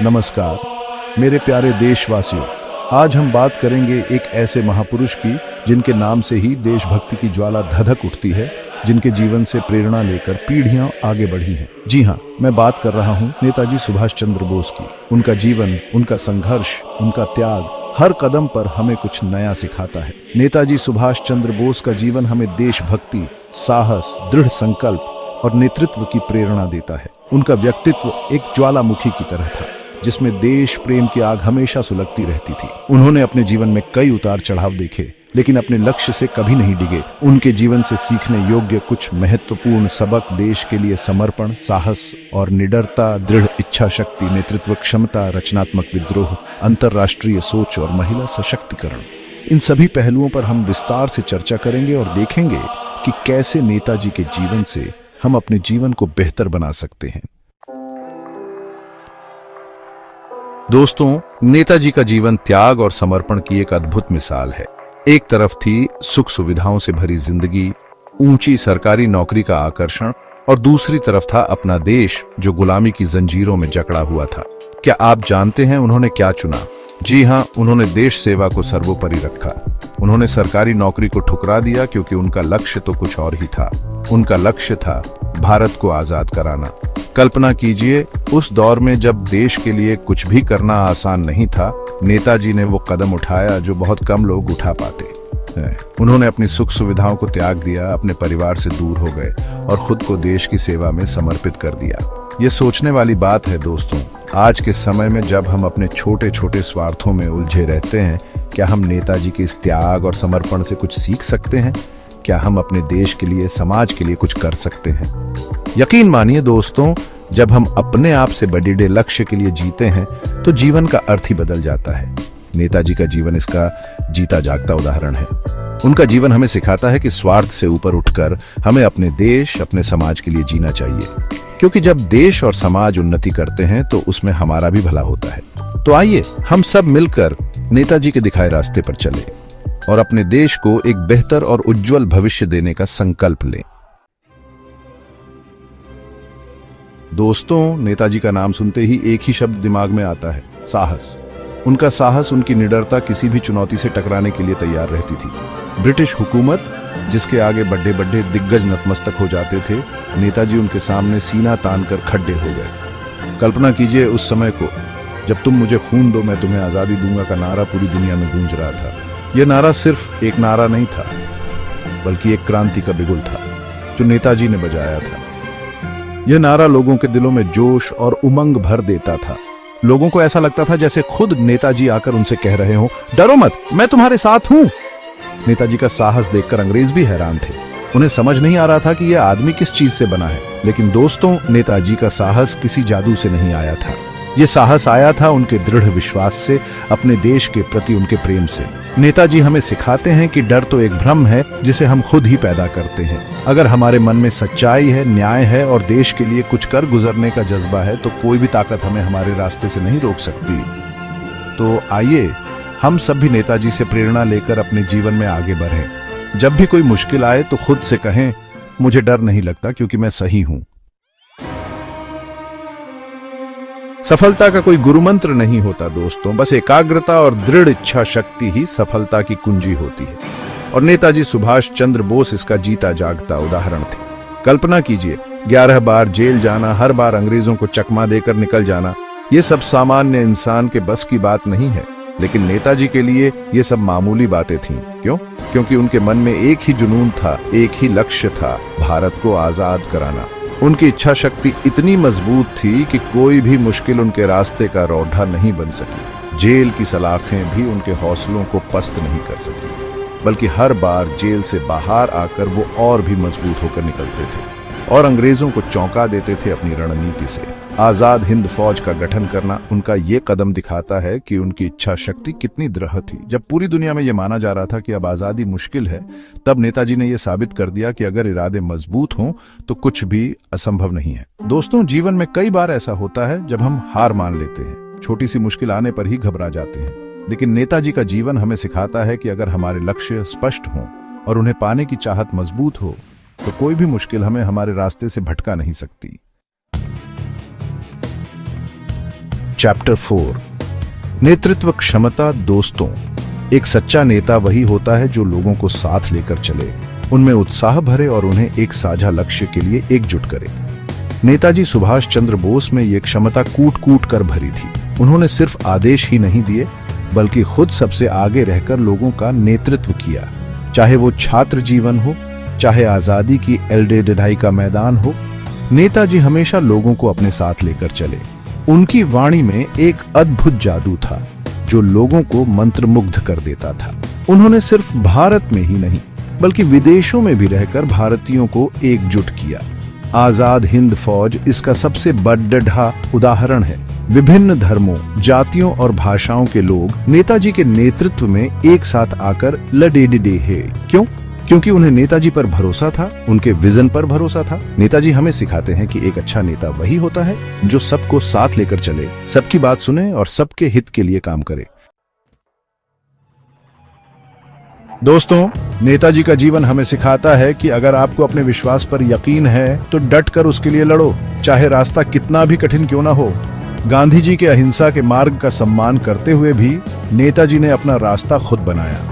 नमस्कार मेरे प्यारे देशवासियों। आज हम बात करेंगे एक ऐसे महापुरुष की जिनके नाम से ही देशभक्ति की ज्वाला धधक उठती है, जिनके जीवन से प्रेरणा लेकर पीढ़ियां आगे बढ़ी हैं। जी हाँ, मैं बात कर रहा हूं नेताजी सुभाष चंद्र बोस की। उनका जीवन, उनका संघर्ष, उनका त्याग हर कदम पर हमें कुछ नया सिखाता है। नेताजी सुभाष चंद्र बोस का जीवन हमें देशभक्ति, साहस, दृढ़ संकल्प और नेतृत्व की प्रेरणा देता है। उनका व्यक्तित्व एक ज्वालामुखी की तरह था, जिसमें देश प्रेम की आग हमेशा सुलगती रहती थी। उन्होंने अपने जीवन में कई उतार चढ़ाव देखे, लेकिन अपने लक्ष्य से कभी नहीं डिगे। उनके जीवन से सीखने योग्य कुछ महत्वपूर्ण सबक देश के लिए समर्पण, साहस और निडरता, दृढ़ इच्छा शक्ति, नेतृत्व क्षमता, रचनात्मक विद्रोह, अंतर्राष्ट्रीय सोच और महिला सशक्तिकरण, इन सभी पहलुओं पर हम विस्तार से चर्चा करेंगे और देखेंगे कि कैसे नेताजी के जीवन से हम अपने जीवन को बेहतर बना सकते हैं। दोस्तों, नेताजी का जीवन त्याग और समर्पण की एक अद्भुत मिसाल है। एक तरफ थी सुख सुविधाओं से भरी जिंदगी, ऊंची सरकारी नौकरी का आकर्षण, और दूसरी तरफ था अपना देश जो गुलामी की जंजीरों में जकड़ा हुआ था। क्या आप जानते हैं उन्होंने क्या चुना? जी हाँ, उन्होंने देश सेवा को सर्वोपरि रखा। उन्होंने सरकारी नौकरी को ठुकरा दिया क्योंकि उनका लक्ष्य तो कुछ और ही था। उनका लक्ष्य था भारत को आजाद कराना। कल्पना कीजिए, उस दौर में जब देश के लिए कुछ भी करना आसान नहीं था, नेताजी ने वो कदम उठाया जो बहुत कम लोग उठा पाते। उन्होंने अपनी सुख सुविधाओं को त्याग दिया, अपने परिवार से दूर हो गए और खुद को देश की सेवा में समर्पित कर दिया। ये सोचने वाली बात है दोस्तों। आज के समय में जब हम अपने छोटे छोटे स्वार्थों में उलझे रहते हैं, क्या हम नेताजी के इस त्याग और समर्पण से कुछ सीख सकते हैं? क्या हम अपने देश के लिए, समाज के लिए कुछ कर सकते हैं? यकीन मानिए दोस्तों, जब हम अपने आप से बड़े लक्ष्य के लिए जीते हैं तो जीवन का अर्थ ही बदल जाता है। नेताजी का जीवन इसका जीता जागता उदाहरण है। उनका जीवन हमें सिखाता है कि स्वार्थ से ऊपर उठकर हमें अपने देश, अपने समाज के लिए जीना चाहिए, क्योंकि जब देश और समाज उन्नति करते हैं तो उसमें हमारा भी भला होता है। तो आइए हम सब मिलकर नेताजी के दिखाए रास्ते पर चलें और अपने देश को एक बेहतर और उज्जवल भविष्य देने का संकल्प लें। दोस्तों, नेताजी का नाम सुनते ही एक ही शब्द दिमाग में आता है, साहस। उनका साहस, उनकी निडरता किसी भी चुनौती से टकराने के लिए तैयार रहती थी। ब्रिटिश हुकूमत जिसके आगे बड़े बड़े दिग्गज नतमस्तक हो जाते थे, नेताजी उनके सामने सीना तानकर खड़े हो गए। कल्पना कीजिए उस समय को, जब तुम मुझे खून दो मैं तुम्हें आजादी दूंगा का नारा पूरी दुनिया में गूंज रहा था। यह नारा सिर्फ एक नारा नहीं था, बल्कि एक क्रांति का बिगुल था जो नेताजी ने बजाया था। यह नारा लोगों के दिलों में जोश और उमंग भर देता था। लोगों को ऐसा लगता था जैसे खुद नेताजी आकर उनसे कह रहे हो, डरो मत, मैं तुम्हारे साथ हूं। नेताजी का साहस देखकर अंग्रेज भी हैरान थे। उन्हें समझ नहीं आ रहा था कि यह आदमी किस चीज से बना है। लेकिन दोस्तों, नेताजी का साहस किसी जादू से नहीं आया था। यह साहस आया था उनके दृढ़ विश्वास से, अपने देश के प्रति उनके प्रेम से। नेताजी हमें सिखाते हैं कि डर तो एक भ्रम है जिसे हम खुद ही पैदा करते हैं। अगर हमारे मन में सच्चाई है, न्याय है और देश के लिए कुछ कर गुजरने का जज्बा है, तो कोई भी ताकत हमें हमारे रास्ते से नहीं रोक सकती। तो आइए हम सब भी नेताजी से प्रेरणा लेकर अपने जीवन में आगे बढ़ें। जब भी कोई मुश्किल आए तो खुद से कहें, मुझे डर नहीं लगता क्योंकि मैं सही हूं। सफलता का कोई गुरु मंत्र नहीं होता दोस्तों, बस एकाग्रता और दृढ़ इच्छा शक्ति ही सफलता की कुंजी होती है। और नेताजी सुभाष चंद्र बोस इसका जीता जागता उदाहरण थे। कल्पना कीजिए, 11 बार जेल जाना, हर बार अंग्रेजों को चकमा देकर निकल जाना, ये सब सामान्य इंसान के बस की बात नहीं है। लेकिन नेताजी के लिए ये सब मामूली बातें थीं। क्यों? क्योंकि उनके मन में एक ही जुनून था, एक ही लक्ष्य था, भारत को आजाद कराना। उनकी इच्छा शक्ति इतनी मजबूत थी कि कोई भी मुश्किल उनके रास्ते का रोड़ा नहीं बन सकी। जेल की सलाखें भी उनके हौसलों को पस्त नहीं कर सकी, बल्कि हर बार जेल से बाहर आकर वो और भी मजबूत होकर निकलते थे और अंग्रेजों को चौंका देते थे अपनी रणनीति से। आजाद हिंद फौज का गठन करना उनका ये कदम दिखाता है कि उनकी इच्छा शक्ति कितनी दृढ़ थी। जब पूरी दुनिया में यह माना जा रहा था कि अब आजादी मुश्किल है, तब नेताजी ने यह साबित कर दिया कि अगर इरादे मजबूत हों तो कुछ भी असंभव नहीं है। दोस्तों, जीवन में कई बार ऐसा होता है जब हम हार मान लेते हैं, छोटी सी मुश्किल आने पर ही घबरा जाते हैं। लेकिन नेताजी का जीवन हमें सिखाता है कि अगर हमारे लक्ष्य स्पष्ट हों और उन्हें पाने की चाहत मजबूत हो, तो कोई भी मुश्किल हमें हमारे रास्ते से भटका नहीं सकती। चैप्टर 4 नेतृत्व क्षमता। दोस्तों, एक सच्चा नेता वही होता है जो लोगों को साथ लेकर चले, उनमें उत्साह भरे और उन्हें एक साझा लक्ष्य के लिए एकजुट करे। नेताजी सुभाष चंद्र बोस में ये क्षमता कूट कूट कर भरी थी। उन्होंने सिर्फ आदेश ही नहीं दिए, बल्कि खुद सबसे आगे रहकर लोगों का नेतृत्व किया। चाहे वो छात्र जीवन हो, चाहे आजादी की एल्डेडाई का मैदान हो, नेताजी हमेशा लोगों को अपने साथ लेकर चले। उनकी वाणी में एक अद्भुत जादू था जो लोगों को मंत्रमुग्ध कर देता था। उन्होंने सिर्फ भारत में ही नहीं बल्कि विदेशों में भी रहकर भारतीयों को एकजुट किया। आजाद हिंद फौज इसका सबसे बड़ा उदाहरण है। विभिन्न धर्मों, जातियों और भाषाओं के लोग नेताजी के नेतृत्व में एक साथ आकर लड़े हैं। क्यों? क्योंकि उन्हें नेताजी पर भरोसा था, उनके विजन पर भरोसा था। नेताजी हमें सिखाते हैं कि एक अच्छा नेता वही होता है जो सबको साथ लेकर चले, सबकी बात सुने और सबके हित के लिए काम करे। दोस्तों, नेताजी का जीवन हमें सिखाता है कि अगर आपको अपने विश्वास पर यकीन है तो डट कर उसके लिए लड़ो, चाहे रास्ता कितना भी कठिन क्यों ना हो। गांधी जी के अहिंसा के मार्ग का सम्मान करते हुए भी नेताजी ने अपना रास्ता खुद बनाया।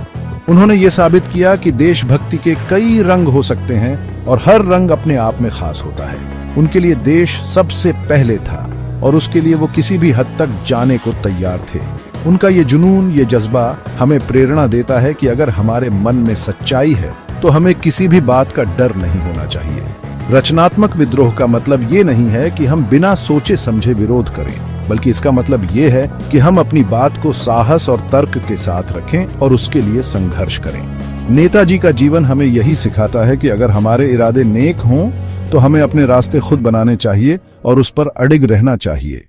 उन्होंने ये साबित किया कि देशभक्ति के कई रंग हो सकते हैं और हर रंग अपने आप में खास होता है। उनके लिए देश सबसे पहले था और उसके लिए वो किसी भी हद तक जाने को तैयार थे। उनका ये जुनून, ये जज्बा हमें प्रेरणा देता है कि अगर हमारे मन में सच्चाई है तो हमें किसी भी बात का डर नहीं होना चाहिए। रचनात्मक विद्रोह का मतलब ये नहीं है कि हम बिना सोचे समझे विरोध करें, बल्कि इसका मतलब ये है कि हम अपनी बात को साहस और तर्क के साथ रखें और उसके लिए संघर्ष करें। नेताजी का जीवन हमें यही सिखाता है कि अगर हमारे इरादे नेक हों तो हमें अपने रास्ते खुद बनाने चाहिए और उस पर अडिग रहना चाहिए।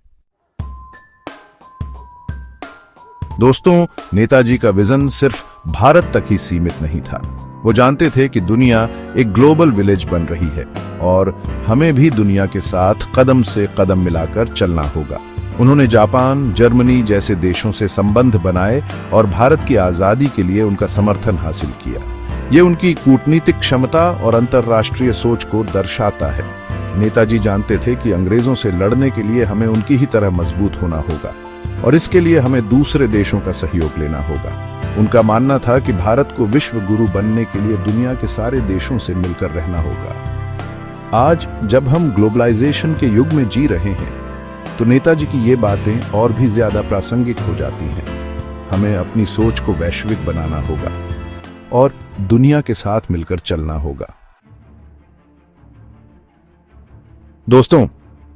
दोस्तों, नेताजी का विजन सिर्फ भारत तक ही सीमित नहीं था। वो जानते थे कि दुनिया एक ग्लोबल विलेज बन रही है और हमें भी दुनिया के साथ कदम से कदम मिलाकर चलना होगा। उन्होंने जापान, जर्मनी जैसे देशों से संबंध बनाए और भारत की आजादी के लिए उनका समर्थन हासिल किया। ये उनकी कूटनीतिक क्षमता और अंतर्राष्ट्रीय सोच को दर्शाता है। नेताजी जानते थे कि अंग्रेजों से लड़ने के लिए हमें उनकी ही तरह मजबूत होना होगा और इसके लिए हमें दूसरे देशों का सहयोग लेना होगा। उनका मानना था कि भारत को विश्व गुरु बनने के लिए दुनिया के सारे देशों से मिलकर रहना होगा। आज जब हम ग्लोबलाइजेशन के युग में जी रहे हैं तो नेताजी की ये बातें और भी ज्यादा प्रासंगिक हो जाती हैं। हमें अपनी सोच को वैश्विक बनाना होगा और दुनिया के साथ मिलकर चलना होगा। दोस्तों,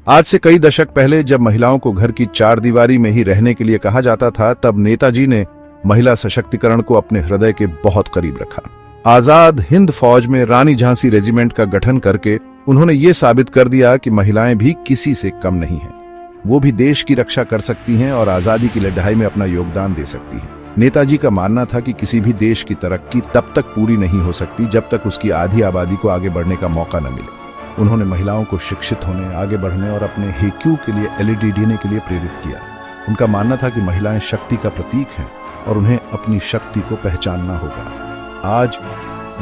आज से कई दशक पहले जब महिलाओं को घर की चार दीवारी में ही रहने के लिए कहा जाता था, तब नेताजी ने महिला सशक्तिकरण को अपने हृदय के बहुत करीब रखा। आजाद हिंद फौज में रानी झांसी रेजिमेंट का गठन करके उन्होंने ये साबित कर दिया कि महिलाएं भी किसी से कम नहीं हैं। वो भी देश की रक्षा कर सकती हैं और आजादी की लड़ाई में अपना योगदान दे सकती हैं। नेताजी का मानना था कि किसी भी देश की तरक्की तब तक पूरी नहीं हो सकती जब तक उसकी आधी आबादी को आगे बढ़ने का मौका न मिले। उन्होंने महिलाओं को शिक्षित होने, आगे बढ़ने और अपने हेक्यू के लिए एलईडी देने के लिए प्रेरित किया। उनका मानना था कि महिलाएं शक्ति का प्रतीक हैं और उन्हें अपनी शक्ति को पहचानना होगा। आज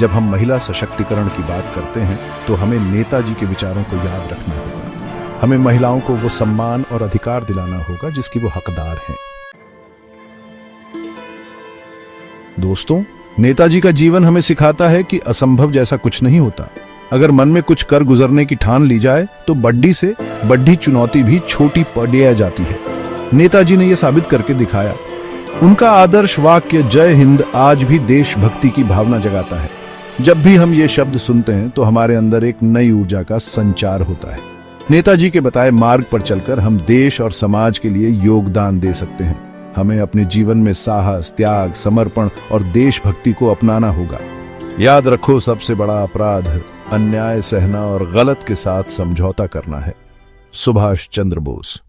जब हम महिला सशक्तिकरण की बात करते हैं तो हमें नेताजी के विचारों को याद रखना होगा। हमें महिलाओं को वो सम्मान और अधिकार दिलाना होगा जिसकी वो हकदार हैं। दोस्तों, नेताजी का जीवन हमें सिखाता है कि असंभव जैसा कुछ नहीं होता। अगर मन में कुछ कर गुजरने की ठान ली जाए तो बड्डी से बड्डी चुनौती भी छोटी पड़ जाती है। नेताजी ने यह साबित करके दिखाया। उनका आदर्श वाक्य जय हिंद आज भी देशभक्ति की भावना जगाता है। जब भी हम ये शब्द सुनते हैं तो हमारे अंदर एक नई ऊर्जा का संचार होता है। नेताजी के बताए मार्ग पर चलकर हम देश और समाज के लिए योगदान दे सकते हैं। हमें अपने जीवन में साहस, त्याग, समर्पण और देशभक्ति को अपनाना होगा। याद रखो, सबसे बड़ा अपराध अन्याय सहना और गलत के साथ समझौता करना है। सुभाष चंद्र बोस।